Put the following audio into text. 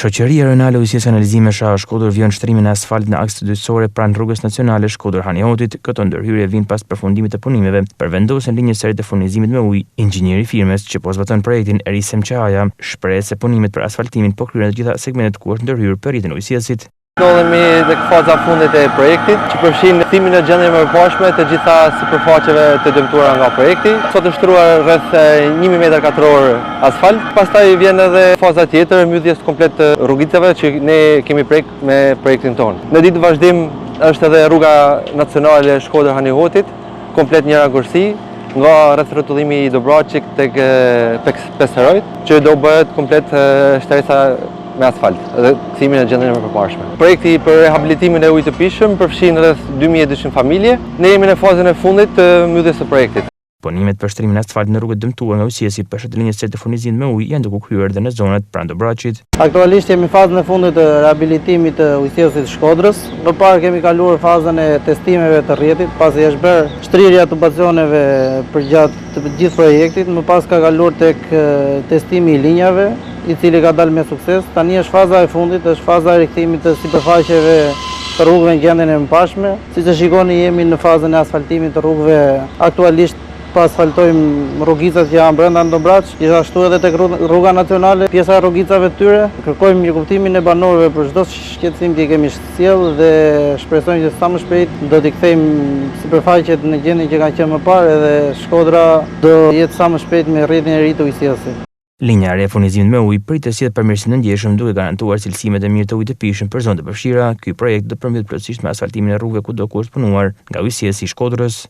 Shoqëria Rajonale e Ujësisë Analizime Shkodër vjen shtrimin e asfaltit në aks të dytësore pranë rrugës nacionale Shkodër-Hanihotit. Këto ndërhyrje vijnë pas përfundimit të punimeve për vendosjen linjës së re të furnizimit me ujë. Inxhinieri i firmës që po zbaton projektin, Erisem Çaja, shpreh se punimet për asfaltimin po kryen të gjitha segmentet ku është ndërhyrë për rrjetin ujësisit. Ndodhemi tek faza fundit e projektit, që përfshin kthimin e gjendjeve të përposhme të gjitha sipërfaqeve të dëmtuara nga projekti. Sot është shtruar rreth 1000 metra katror asfalt. Pastaj vjen edhe faza tjetër, mbylljes komplet të rrugicave që ne kemi prek me projektin tonë. Në ditë vazhdim është edhe rruga nacionale Shkodër-Hanihotit, komplet njëra kursi, nga rreth rrotullimi i Dobraçik tek Pesterojt, që do bëhet komplet shtresa me asfalt dhe kthimin e gjendjeve të përparshme. Projekti për rehabilitimin e ujit të pishëm përfshin rreth 2200 familje. Ne jemi në fazën e fundit të mbylljes së projektit. Punimet për shtrimin e asfaltit në rrugët dëmtuar nga ujësiesi për linjës së re të furnizimit me ujë janë duke u kryer edhe në zonat pranë Dobraçit. Aktualisht jemi në fazën e fundit të rehabilitimit të ujësiesit Shkodrës. Më parë kemi kaluar fazën e testimeve të rrjetit, pasi është bërë shtrirja të tubacioneve përgjatë të gjithë projektit, më pas ka kaluar tek testimi i linjave, i cili ka dalë me sukses. Tani është faza e fundit, është faza e rikthimit të sipërfaqeve të rrugëve në gjendjen e mëparshme. Siç e shikoni, jemi në fazën e asfaltimit të rrugëve. Aktualisht po asfaltojmë rrugicat që janë brenda Dobraç, gjithashtu edhe tek rruga nacionale, pjesa e rrugicave të tyre. Kërkojmë mirëkuptimin e banorëve për çdo shqetësim që kemi sjell dhe shpresojmë që sa më shpejt do t'i kthejmë sipërfaqet në gjendjen që kanë qenë më parë, edhe Shkodra do jetë sa më shpejt me rrjetin e ri të ujësisë. Linja e re e furnizimit me ujë pritet si të përmirësim të ndjeshëm duke garantuar cilësimet e mirë të ujit të pishëm për zonë të përfshira. Ky projekt do përmbledh plotësisht me asfaltimin e rrugëve kudo ku është punuar nga ujësiesi i Shkodrës.